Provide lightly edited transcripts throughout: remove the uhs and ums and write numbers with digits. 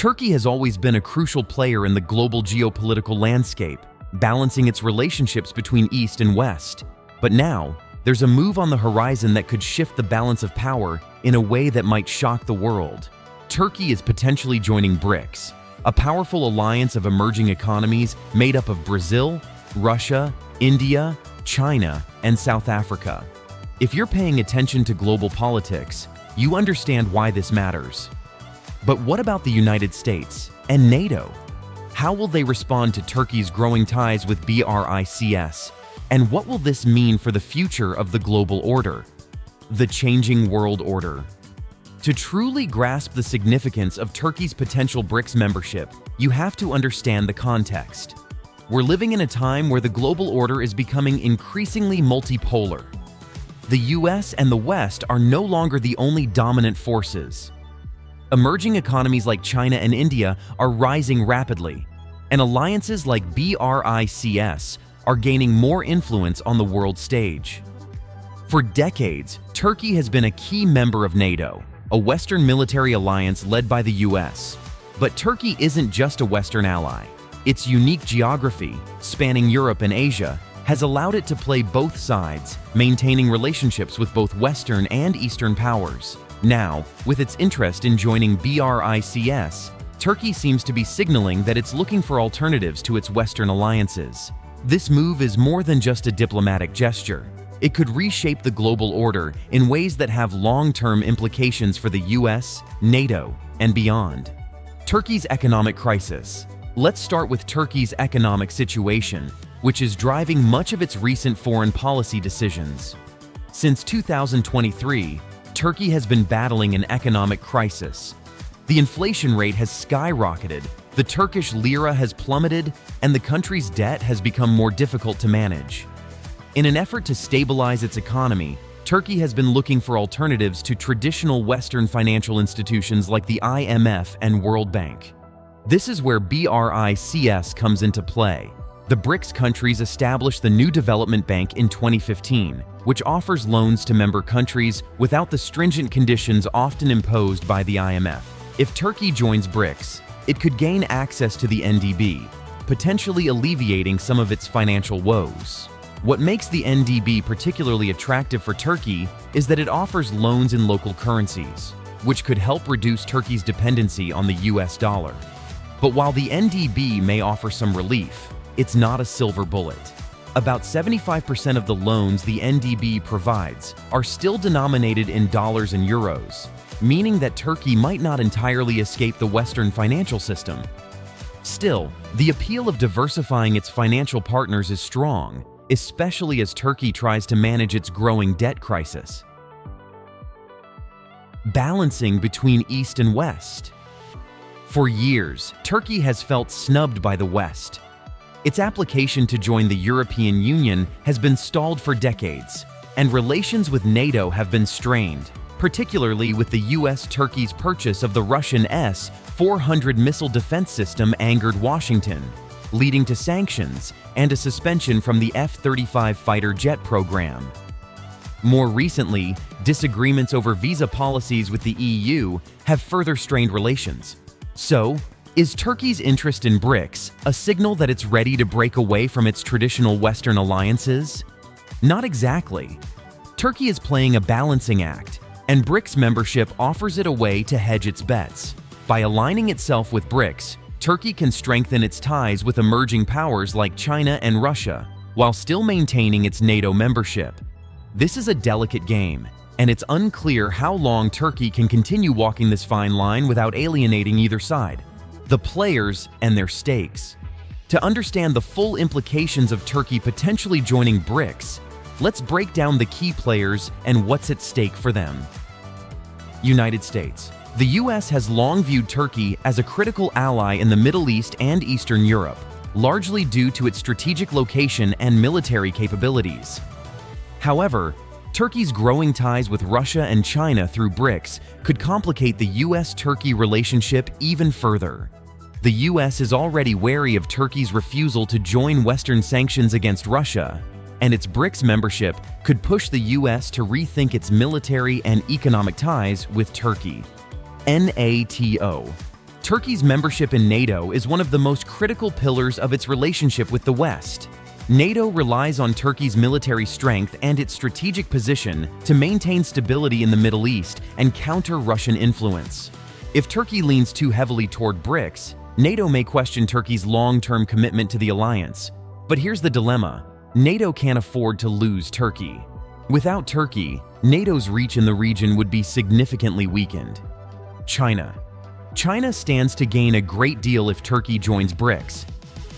Turkey has always been a crucial player in the global geopolitical landscape, balancing its relationships between East and West. But now, there's a move on the horizon that could shift the balance of power in a way that might shock the world. Turkey is potentially joining BRICS, a powerful alliance of emerging economies made up of Brazil, Russia, India, China, and South Africa. If you're paying attention to global politics, you understand why this matters. But what about the United States and NATO? How will they respond to Turkey's growing ties with BRICS? And what will this mean for the future of the global order? The changing world order. To truly grasp the significance of Turkey's potential BRICS membership, you have to understand the context. We're living in a time where the global order is becoming increasingly multipolar. The US and the West are no longer the only dominant forces. Emerging economies like China and India are rising rapidly, and alliances like BRICS are gaining more influence on the world stage. For decades, Turkey has been a key member of NATO, a Western military alliance led by the US. But Turkey isn't just a Western ally. Its unique geography, spanning Europe and Asia, has allowed it to play both sides, maintaining relationships with both Western and Eastern powers. Now, with its interest in joining BRICS, Turkey seems to be signaling that it's looking for alternatives to its Western alliances. This move is more than just a diplomatic gesture. It could reshape the global order in ways that have long-term implications for the US, NATO, and beyond. Turkey's economic crisis. Let's start with Turkey's economic situation, which is driving much of its recent foreign policy decisions. Since 2023, Turkey has been battling an economic crisis. The inflation rate has skyrocketed, the Turkish lira has plummeted, and the country's debt has become more difficult to manage. In an effort to stabilize its economy, Turkey has been looking for alternatives to traditional Western financial institutions like the IMF and World Bank. This is where BRICS comes into play. The BRICS countries established the New Development Bank in 2015, which offers loans to member countries without the stringent conditions often imposed by the IMF. If Turkey joins BRICS, it could gain access to the NDB, potentially alleviating some of its financial woes. What makes the NDB particularly attractive for Turkey is that it offers loans in local currencies, which could help reduce Turkey's dependency on the US dollar. But while the NDB may offer some relief, it's not a silver bullet. About 75% of the loans the NDB provides are still denominated in dollars and euros, meaning that Turkey might not entirely escape the Western financial system. Still, the appeal of diversifying its financial partners is strong, especially as Turkey tries to manage its growing debt crisis. Balancing between East and West. For years, Turkey has felt snubbed by the West. Its application to join the European Union has been stalled for decades, and relations with NATO have been strained, particularly with the US-Turkey's purchase of the Russian S-400 missile defense system angered Washington, leading to sanctions and a suspension from the F-35 fighter jet program. More recently, disagreements over visa policies with the EU have further strained relations. So, is Turkey's interest in BRICS a signal that it's ready to break away from its traditional Western alliances? Not exactly. Turkey is playing a balancing act, and BRICS membership offers it a way to hedge its bets. By aligning itself with BRICS, Turkey can strengthen its ties with emerging powers like China and Russia, while still maintaining its NATO membership. This is a delicate game, and it's unclear how long Turkey can continue walking this fine line without alienating either side. The players and their stakes. To understand the full implications of Turkey potentially joining BRICS, let's break down the key players and what's at stake for them. United States. The US has long viewed Turkey as a critical ally in the Middle East and Eastern Europe, largely due to its strategic location and military capabilities. However, Turkey's growing ties with Russia and China through BRICS could complicate the US-Turkey relationship even further. The US is already wary of Turkey's refusal to join Western sanctions against Russia, and its BRICS membership could push the US to rethink its military and economic ties with Turkey. NATO. Turkey's membership in NATO is one of the most critical pillars of its relationship with the West. NATO relies on Turkey's military strength and its strategic position to maintain stability in the Middle East and counter Russian influence. If Turkey leans too heavily toward BRICS, NATO may question Turkey's long-term commitment to the alliance. But here's the dilemma: NATO can't afford to lose Turkey. Without Turkey, NATO's reach in the region would be significantly weakened. China. China stands to gain a great deal if Turkey joins BRICS.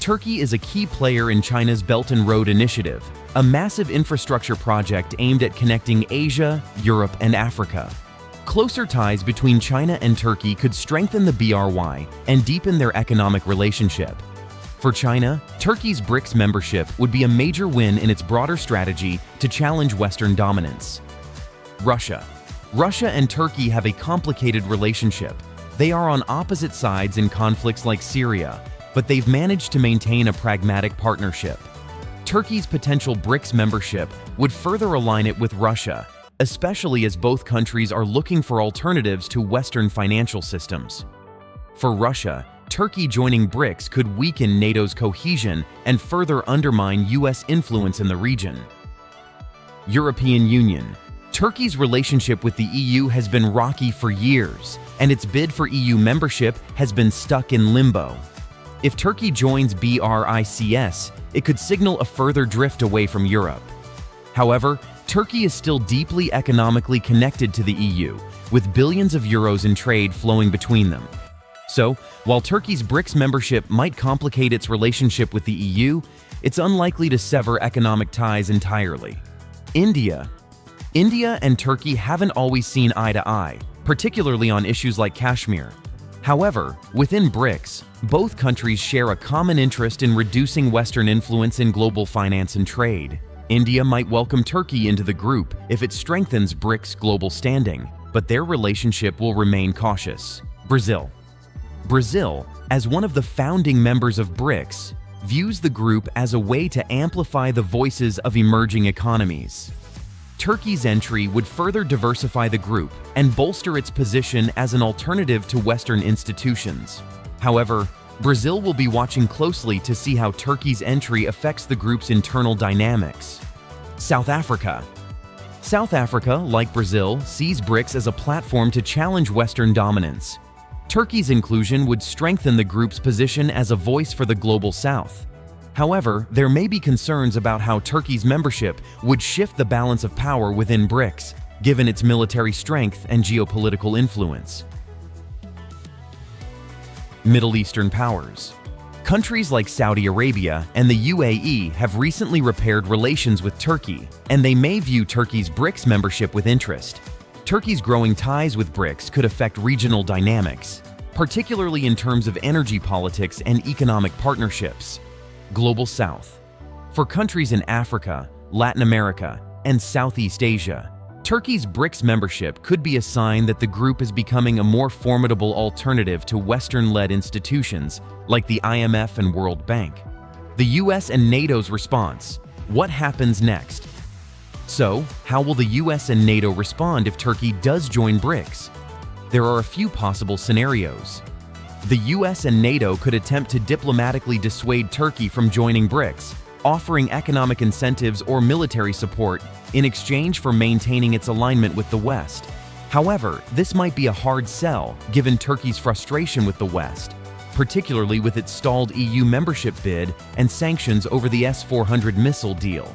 Turkey is a key player in China's Belt and Road Initiative, a massive infrastructure project aimed at connecting Asia, Europe, and Africa. Closer ties between China and Turkey could strengthen the BRI and deepen their economic relationship. For China, Turkey's BRICS membership would be a major win in its broader strategy to challenge Western dominance. Russia. Russia and Turkey have a complicated relationship. They are on opposite sides in conflicts like Syria, but they've managed to maintain a pragmatic partnership. Turkey's potential BRICS membership would further align it with Russia, especially as both countries are looking for alternatives to Western financial systems. For Russia, Turkey joining BRICS could weaken NATO's cohesion and further undermine US influence in the region. European Union. Turkey's relationship with the EU has been rocky for years, and its bid for EU membership has been stuck in limbo. If Turkey joins BRICS, it could signal a further drift away from Europe. However, Turkey is still deeply economically connected to the EU, with billions of euros in trade flowing between them. So, while Turkey's BRICS membership might complicate its relationship with the EU, it's unlikely to sever economic ties entirely. India. India and Turkey haven't always seen eye to eye, particularly on issues like Kashmir. However, within BRICS, both countries share a common interest in reducing Western influence in global finance and trade. India might welcome Turkey into the group if it strengthens BRICS' global standing, but their relationship will remain cautious. Brazil. Brazil, as one of the founding members of BRICS, views the group as a way to amplify the voices of emerging economies. Turkey's entry would further diversify the group and bolster its position as an alternative to Western institutions. However, Brazil will be watching closely to see how Turkey's entry affects the group's internal dynamics. South Africa. South Africa, like Brazil, sees BRICS as a platform to challenge Western dominance. Turkey's inclusion would strengthen the group's position as a voice for the global South. However, there may be concerns about how Turkey's membership would shift the balance of power within BRICS, given its military strength and geopolitical influence. Middle Eastern powers. Countries like Saudi Arabia and the UAE have recently repaired relations with Turkey, and they may view Turkey's BRICS membership with interest. Turkey's growing ties with BRICS could affect regional dynamics, particularly in terms of energy politics and economic partnerships. Global South. For countries in Africa, Latin America, and Southeast Asia, Turkey's BRICS membership could be a sign that the group is becoming a more formidable alternative to Western-led institutions like the IMF and World Bank. The US and NATO's response. What happens next? So, how will the US and NATO respond if Turkey does join BRICS? There are a few possible scenarios. The US and NATO could attempt to diplomatically dissuade Turkey from joining BRICS, offering economic incentives or military support in exchange for maintaining its alignment with the West. However, this might be a hard sell given Turkey's frustration with the West, particularly with its stalled EU membership bid and sanctions over the S-400 missile deal.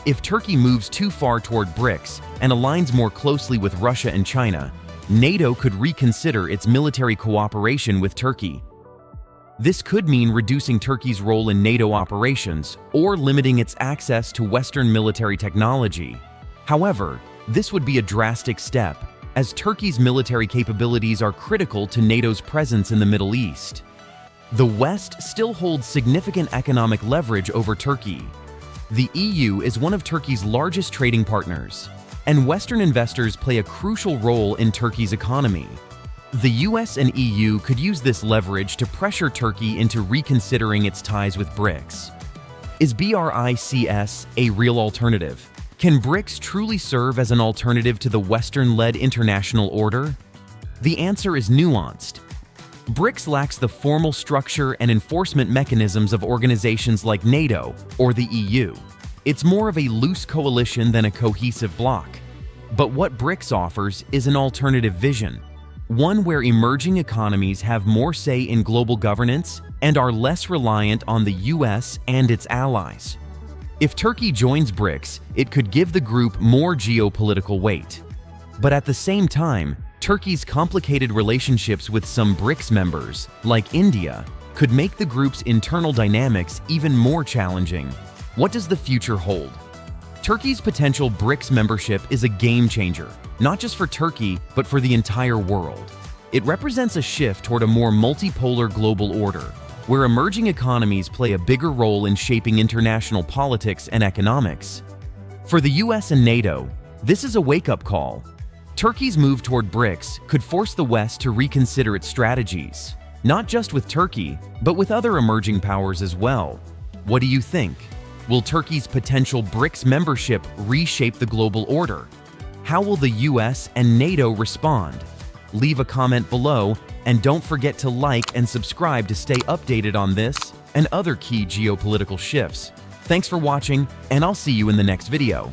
If Turkey moves too far toward BRICS and aligns more closely with Russia and China, NATO could reconsider its military cooperation with Turkey. This could mean reducing Turkey's role in NATO operations or limiting its access to Western military technology. However, this would be a drastic step, as Turkey's military capabilities are critical to NATO's presence in the Middle East. The West still holds significant economic leverage over Turkey. The EU is one of Turkey's largest trading partners, and Western investors play a crucial role in Turkey's economy. The US and EU could use this leverage to pressure Turkey into reconsidering its ties with BRICS. Is BRICS a real alternative? Can BRICS truly serve as an alternative to the Western-led international order? The answer is nuanced. BRICS lacks the formal structure and enforcement mechanisms of organizations like NATO or the EU. It's more of a loose coalition than a cohesive bloc. But what BRICS offers is an alternative vision, one where emerging economies have more say in global governance and are less reliant on the US and its allies. If Turkey joins BRICS, it could give the group more geopolitical weight. But at the same time, Turkey's complicated relationships with some BRICS members, like India, could make the group's internal dynamics even more challenging. What does the future hold? Turkey's potential BRICS membership is a game changer, not just for Turkey, but for the entire world. It represents a shift toward a more multipolar global order, where emerging economies play a bigger role in shaping international politics and economics. For the US and NATO, this is a wake-up call. Turkey's move toward BRICS could force the West to reconsider its strategies, not just with Turkey, but with other emerging powers as well. What do you think? Will Turkey's potential BRICS membership reshape the global order? How will the US and NATO respond? Leave a comment below, and don't forget to like and subscribe to stay updated on this and other key geopolitical shifts. Thanks for watching, and I'll see you in the next video.